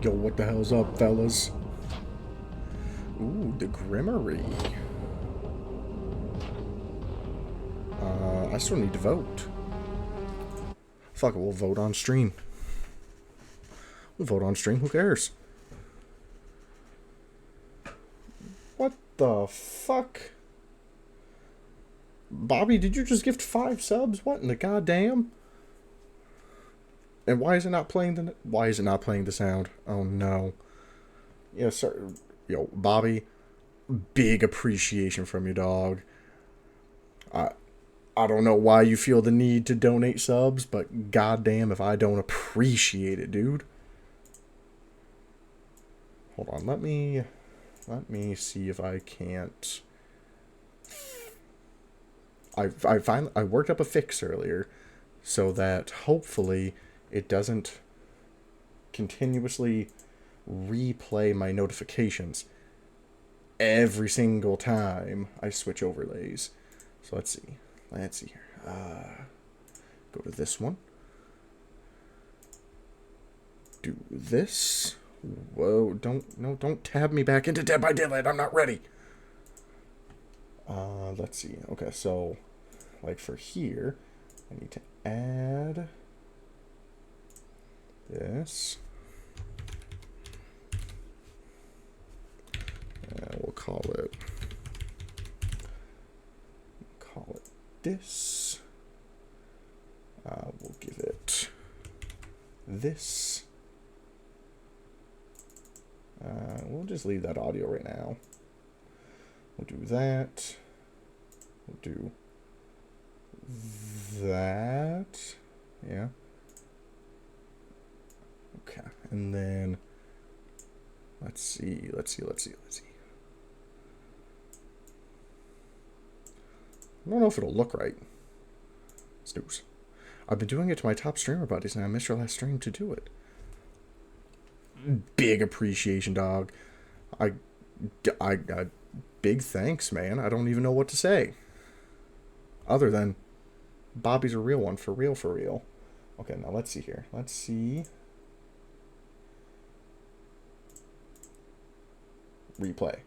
Yo, what the hell's up, fellas? Ooh, the Grimmery. I still need to vote. Fuck it, we'll vote on stream. We'll vote on stream, who cares? What the fuck? Bobby, did you just gift 5 subs? What in the goddamn? And why is it not playing the sound? Oh no. Yeah, sir. Yo, Bobby, big appreciation from you, dog. I don't know why you feel the need to donate subs, but goddamn if I don't appreciate it, dude. Hold on, let me see if I can't. I worked up a fix earlier so that hopefully it doesn't continuously replay my notifications every single time I switch overlays. So let's see here. Go to this one. Do this. Whoa, don't tab me back into Dead by Daylight. I'm not ready. Let's see. Okay, so like for here, I need to add this. We'll call it this. We'll give it this. We'll just leave that audio right now. We'll do that. We'll do that. Yeah. Okay. And then let's see. I don't know if it'll look right. Snooze. I've been doing it to my top streamer buddies, and I missed your last stream to do it. Big appreciation, dog. I big thanks, man. I don't even know what to say. Other than, Bobby's a real one, for real, for real. Okay, now let's see here. Let's see. Replay.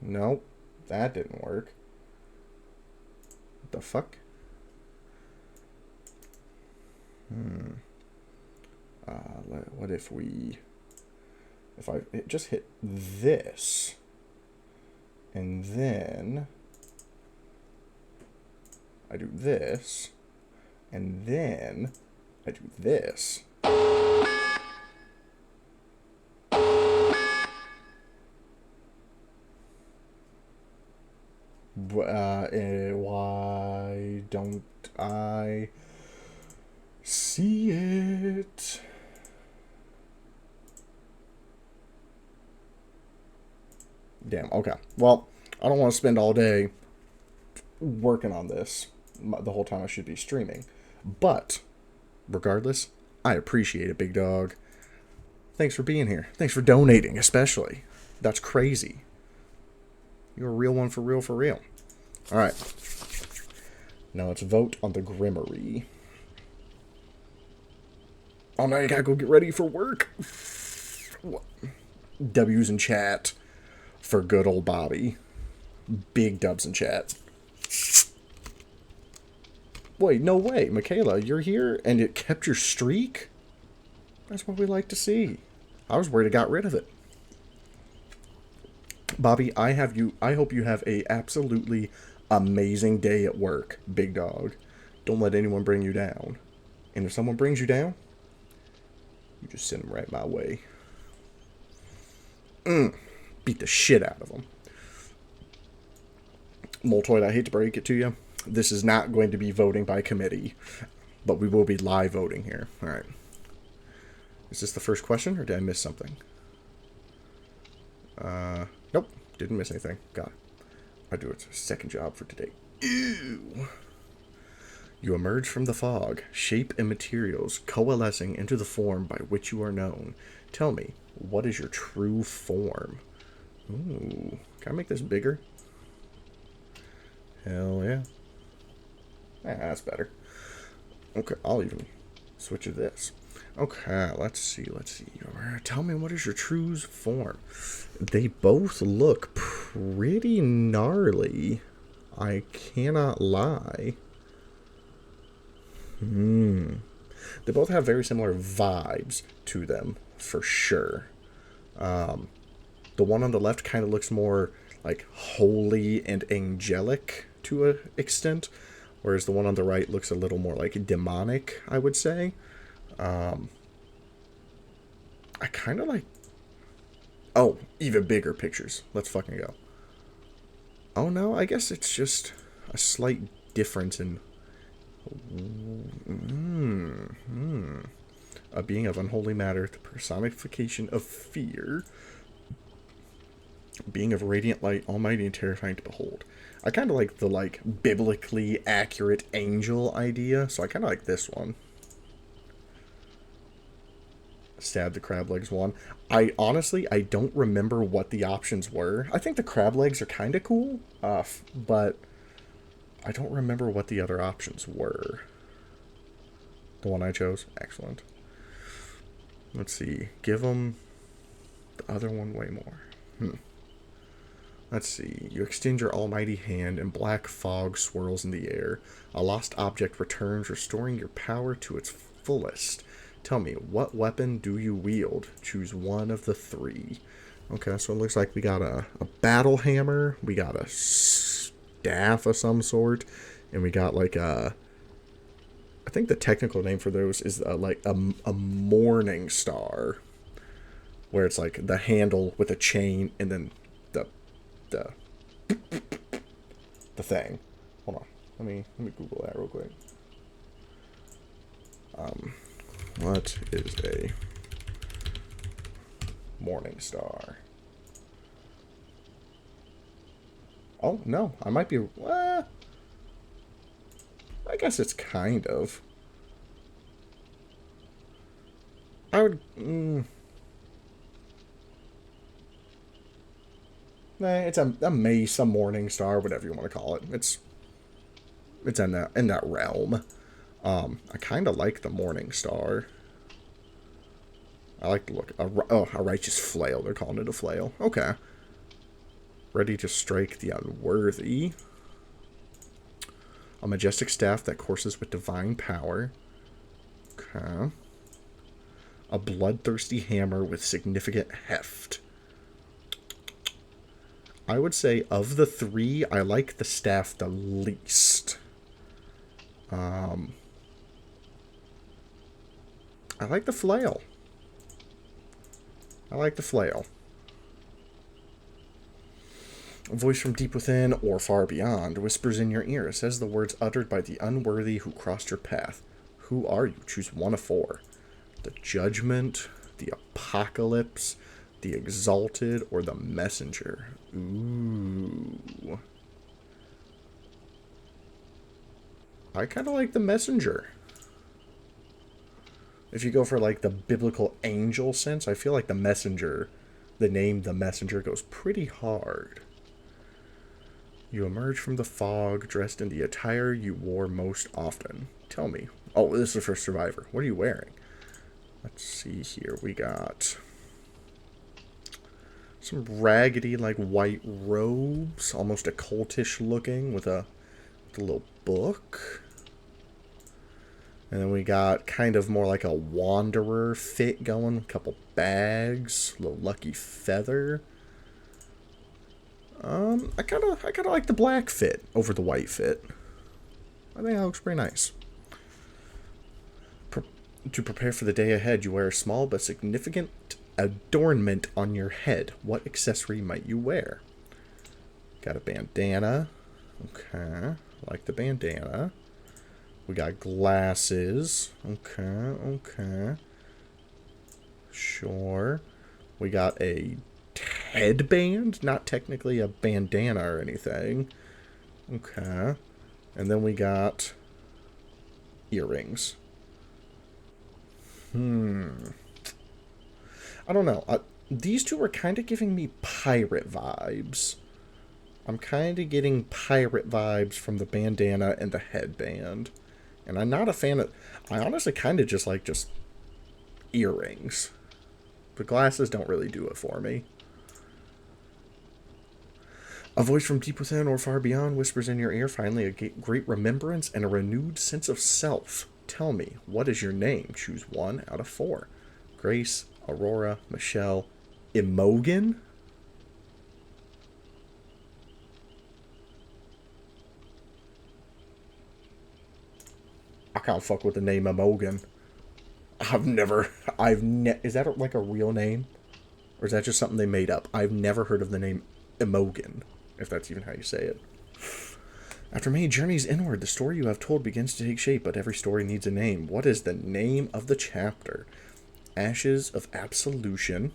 Nope, that didn't work. What the fuck? What if I just hit this, and then I do this, and then I do this. Why don't I see it? Damn, okay. Well, I don't want to spend all day working on this the whole time I should be streaming. But, regardless, I appreciate it, big dog. Thanks for being here. Thanks for donating, especially. That's crazy. You're a real one, for real, for real. Alright. Now let's vote on the Grimmery. Oh, now you gotta go get ready for work. W's in chat for good old Bobby. Big dubs in chat. Wait, no way. Michaela, you're here and it kept your streak? That's what we like to see. I was worried it got rid of it. Bobby, I hope you have a absolutely amazing day at work, big dog. Don't let anyone bring you down. And if someone brings you down, you just send them right my way. Beat the shit out of them. Moltoid, I hate to break it to you. This is not going to be voting by committee, but we will be live voting here. Alright. Is this the first question, or did I miss something? Nope. Didn't miss anything. Got it. I do it. Second job for today. Ew. You emerge from the fog, shape and materials coalescing into the form by which you are known. Tell me, what is your true form? Ooh. Can I make this bigger? Hell yeah. That's better. Okay, I'll even switch to this. Okay, let's see. Tell me, what is your true form? They both look pretty gnarly. I cannot lie. They both have very similar vibes to them, for sure. The one on the left kind of looks more like holy and angelic to an extent, whereas the one on the right looks a little more like demonic, I would say. I kind of like... Oh, even bigger pictures. Let's fucking go. Oh no, I guess it's just a slight difference in... A being of unholy matter, the personification of fear. Being of radiant light, almighty and terrifying to behold. I kind of like the, like, biblically accurate angel idea, so I kind of like this one. Stab the crab legs one. I don't remember what the options were. I think the crab legs are kind of cool, but I don't remember what the other options were. The one I chose? Excellent. Let's see. Give them the other one way more. Let's see. You extend your almighty hand and black fog swirls in the air. A lost object returns, restoring your power to its fullest. Tell me, what weapon do you wield? Choose one of the three. Okay, so it looks like we got a battle hammer, we got a staff of some sort, and we got like a... I think the technical name for those is like a morning star, where it's like the handle with a chain and then the thing. Hold on, let me Google that real quick. What is a morning star? Oh no, I might be. I guess it's kind of. I would. It's a mace, a morning star, whatever you want to call it. It's in that realm. I kind of like the morning star. I like the look. A righteous flail. They're calling it a flail. Okay. Ready to strike the unworthy. A majestic staff that courses with divine power. Okay. A bloodthirsty hammer with significant heft. I would say of the three, I like the staff the least. I like the flail. A voice from deep within or far beyond whispers in your ear. It says the words uttered by the unworthy who crossed your path. Who are you? Choose one of four. The judgment, the apocalypse, the exalted, or the messenger. Ooh. I kind of like the messenger. If you go for like the biblical angel sense, I feel like the messenger, the name the messenger goes pretty hard. You emerge from the fog dressed in the attire you wore most often. Tell me. Oh, this is for Survivor. What are you wearing? Let's see here. We got some raggedy, like, white robes. Almost occultish looking with a little book. And then we got kind of more like a wanderer fit going. A couple bags. A little lucky feather. I kind of like the black fit over the white fit. I think that looks pretty nice. To prepare for the day ahead, you wear a small but significant adornment on your head. What accessory might you wear? Got a bandana. Okay, I like the bandana. We got glasses. Okay. Sure. We got a headband, not technically a bandana or anything. Okay. And then we got earrings. I don't know. These two are kind of giving me pirate vibes. I'm kind of getting pirate vibes from the bandana and the headband. And I'm not a fan of... I honestly kind of just like just earrings. The glasses don't really do it for me. A voice from deep within or far beyond whispers in your ear, finally a great remembrance and a renewed sense of self. Tell me, what is your name? Choose 1 out of 4. Grace, Aurora, Michelle, Imogen? I can't fuck with the name Imogen. Is that like a real name? Or is that just something they made up? I've never heard of the name Imogen, if that's even how you say it. After many journeys inward, the story you have told begins to take shape, but every story needs a name. What is the name of the chapter? Ashes of Absolution.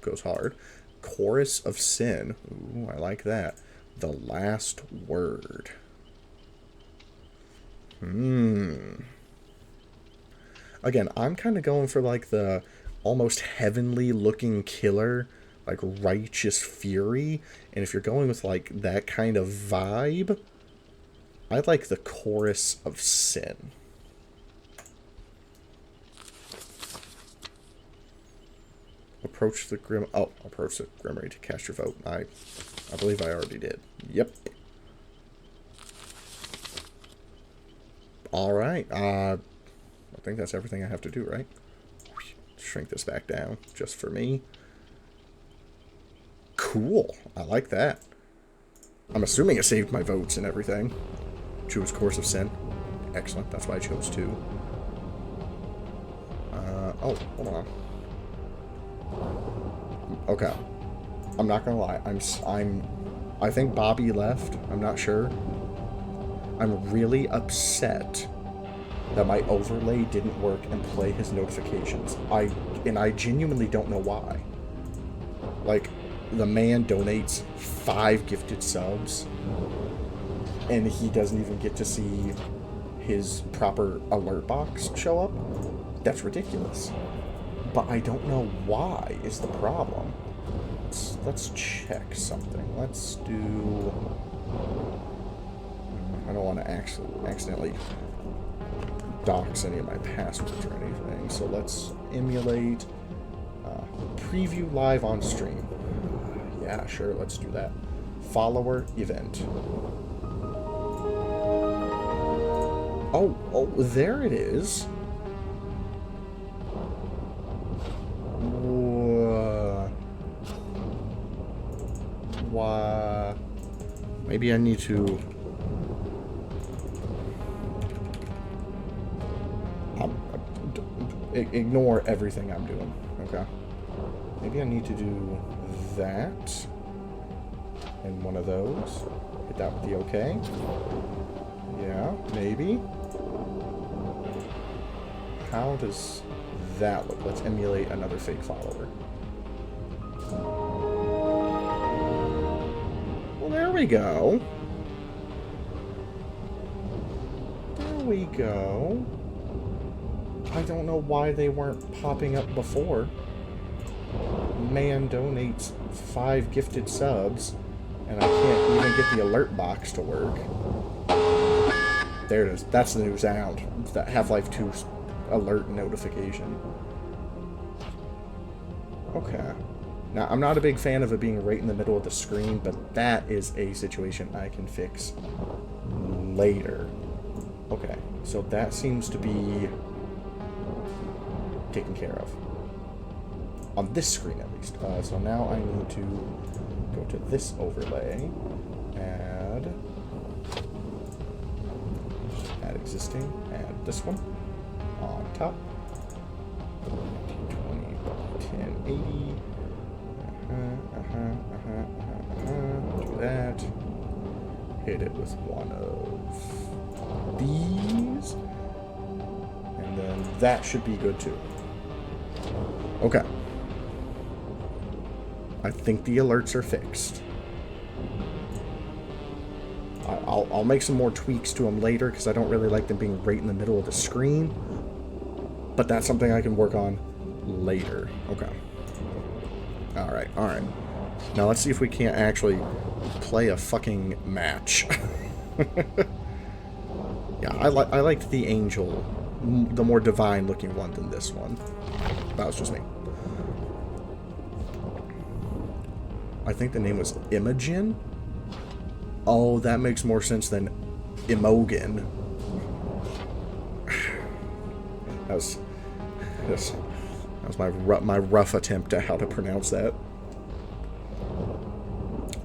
Goes hard. Chorus of Sin. Ooh, I like that. The Last Word. Again, I'm kind of going for like the almost heavenly looking killer, like Righteous Fury. And if you're going with like that kind of vibe, I like the Chorus of Sin. Approach the Grimoire to cast your vote. I believe I already did. Yep. Alright, I think that's everything I have to do, right? Shrink this back down, just for me. Cool, I like that. I'm assuming it saved my votes and everything. Choose Course of Sin. Excellent, that's why I chose 2. Oh, hold on. Okay. I'm not gonna lie, I think Bobby left, I'm not sure. I'm really upset that my overlay didn't work and play his notifications. I genuinely don't know why. Like, the man donates 5 gifted subs, and he doesn't even get to see his proper alert box show up? That's ridiculous. But I don't know why is the problem. Let's check something. Let's do... I don't want to accidentally dox any of my passwords or anything. So let's emulate preview live on stream. Yeah, sure, let's do that. Follower event. Oh, there it is. Why? Maybe I need to... ignore everything I'm doing. Okay. Maybe I need to do that. And one of those. Hit that with the OK. Yeah, maybe. How does that look? Let's emulate another fake follower. Well, there we go. There we go. I don't know why they weren't popping up before. Man donates 5 gifted subs, and I can't even get the alert box to work. There it is. That's the new sound. It's that Half-Life 2 alert notification. Okay. Now, I'm not a big fan of it being right in the middle of the screen, but that is a situation I can fix later. Okay, so that seems to be taken care of. On this screen, at least. So now I need to go to this overlay, add existing, add this one on top, 1920 by 1080, do that, hit it with one of these, and then that should be good too. Okay. I think the alerts are fixed. I'll make some more tweaks to them later because I don't really like them being right in the middle of the screen. But that's something I can work on later. Okay. Alright, alright. Now let's see if we can't actually play a fucking match. Yeah, I liked the angel, the more divine looking one than this one. That was just me. I think the name was Imogen. Oh, that makes more sense than Imogen. That was my rough attempt at how to pronounce that.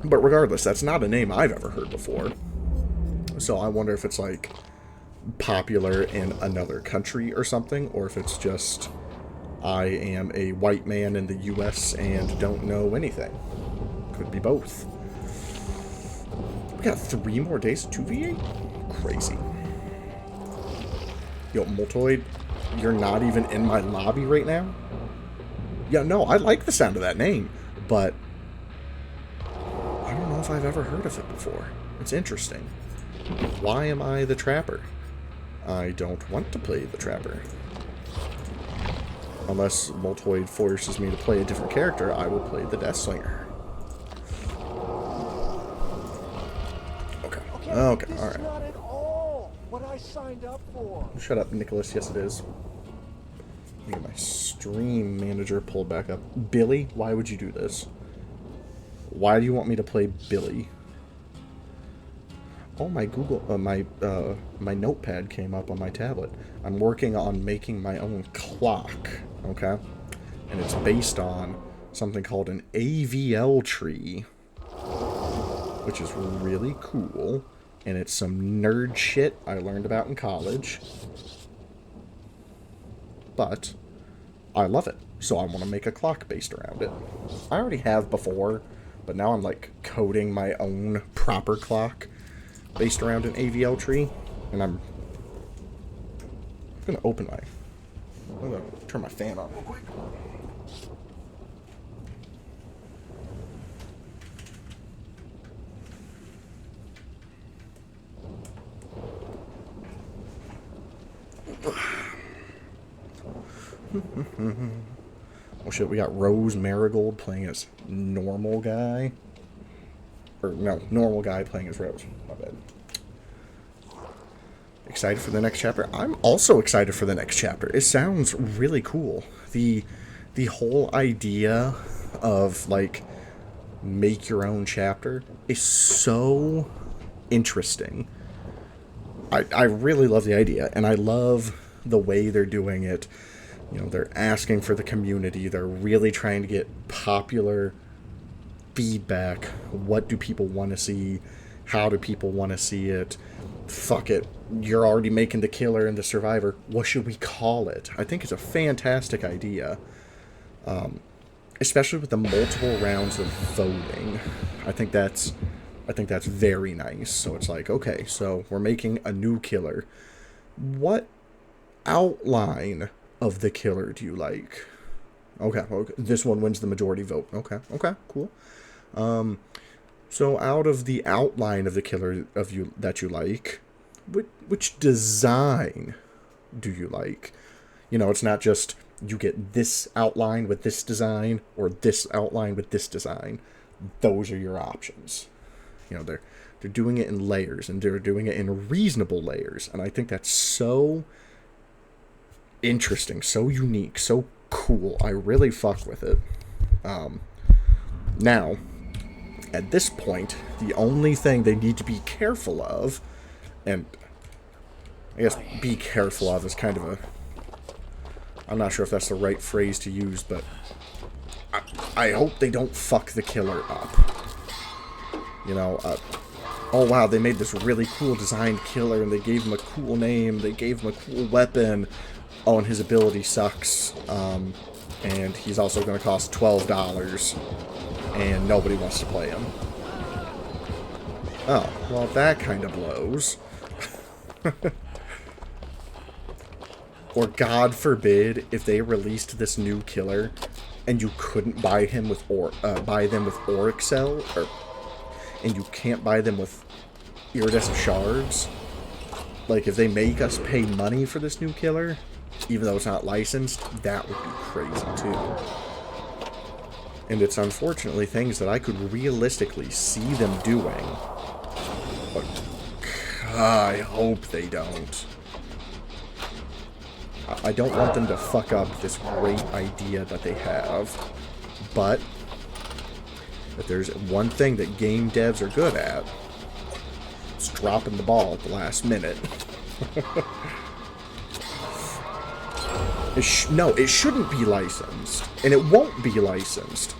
But regardless, that's not a name I've ever heard before. So I wonder if it's like popular in another country or something, or if it's just I am a white man in the US and don't know anything. Could be both. We got 3 more days of 2v8? Crazy. Yo, Multoid, you're not even in my lobby right now? Yeah, no, I like the sound of that name, but I don't know if I've ever heard of it before. It's interesting. Why am I the Trapper? I don't want to play the Trapper. Unless Multoid forces me to play a different character, I will play the Deathslinger. Okay, alright. Not at all what I signed up for. Shut up, Nicholas. Yes, it is. Let me get my stream manager pulled back up. Billy, why would you do this? Why do you want me to play Billy? Oh, my Google, my notepad came up on my tablet. I'm working on making my own clock, okay? And it's based on something called an AVL tree, which is really cool. And it's some nerd shit I learned about in college. But I love it, so I want to make a clock based around it. I already have before, but now I'm like coding my own proper clock based around an AVL tree, and I'm gonna I'm gonna turn my fan on real quick. Oh shit, we got Rose Marigold playing as normal guy. Or no, normal guy playing as Rose. My bad. Excited for the next chapter? I'm also excited for the next chapter. It sounds really cool. The whole idea of like make your own chapter is so interesting. I really love the idea, and I love the way they're doing it. You know, they're asking for the community. They're really trying to get popular feedback. What do people want to see? How do people want to see it? Fuck it. You're already making the killer and the survivor. What should we call it? I think it's a fantastic idea. Especially with the multiple rounds of voting. I think that's very nice. So it's like, okay, so we're making a new killer. What outline of the killer do you like? Okay, this one wins the majority vote. Okay, cool. So out of the outline of the killer that you like, which design do you like? You know, it's not just you get this outline with this design or this outline with this design. Those are your options. You know, they're doing it in layers, and they're doing it in reasonable layers, and I think that's so interesting, so unique, so cool. I really fuck with it. Now, at this point, the only thing they need to be careful of, and I guess be careful of is kind of a, I'm not sure if that's the right phrase to use, but I hope they don't fuck the killer up. You know, oh wow, they made this really cool designed killer, and they gave him a cool name, they gave him a cool weapon. Oh, and his ability sucks, and he's also going to cost $12, and nobody wants to play him. Oh, well, that kind of blows. Or, God forbid, if they released this new killer, and you couldn't buy him with buy them with Orixel, and you can't buy them with iridescent shards. Like, if they make us pay money for this new killer, even though it's not licensed, that would be crazy too. And it's unfortunately things that I could realistically see them doing. But I hope they don't. I don't want them to fuck up this great idea that they have. But if there's one thing that game devs are good at, it's dropping the ball at the last minute. No, it shouldn't be licensed. And it won't be licensed.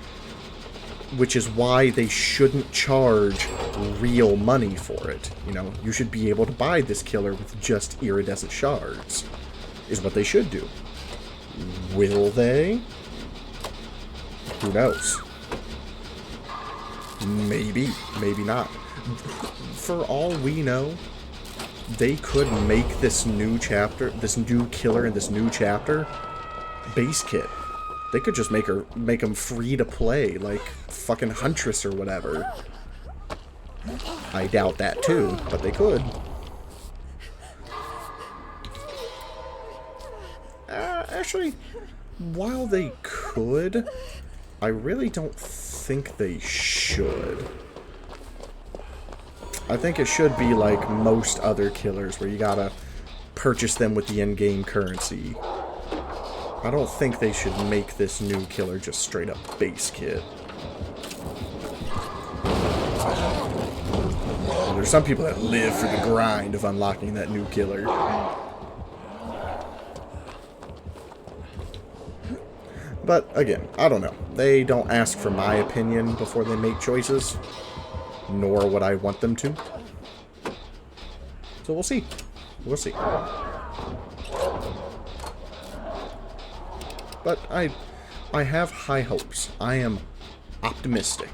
Which is why they shouldn't charge real money for it. You know, you should be able to buy this killer with just iridescent shards. Is what they should do. Will they? Who knows? Maybe. Maybe not. For all we know, they could make this new chapter, this new killer in this new chapter, base kit. They could just make them free to play, like fucking Huntress or whatever. I doubt that too, but they could. Actually, while they could, I really don't think they should. I think it should be like most other killers, where you gotta purchase them with the in-game currency. I don't think they should make this new killer just straight up base kit. And there's some people that live for the grind of unlocking that new killer. But again, I don't know. They don't ask for my opinion before they make choices, nor would I want them to. So we'll see. We'll see. But I have high hopes. I am optimistic.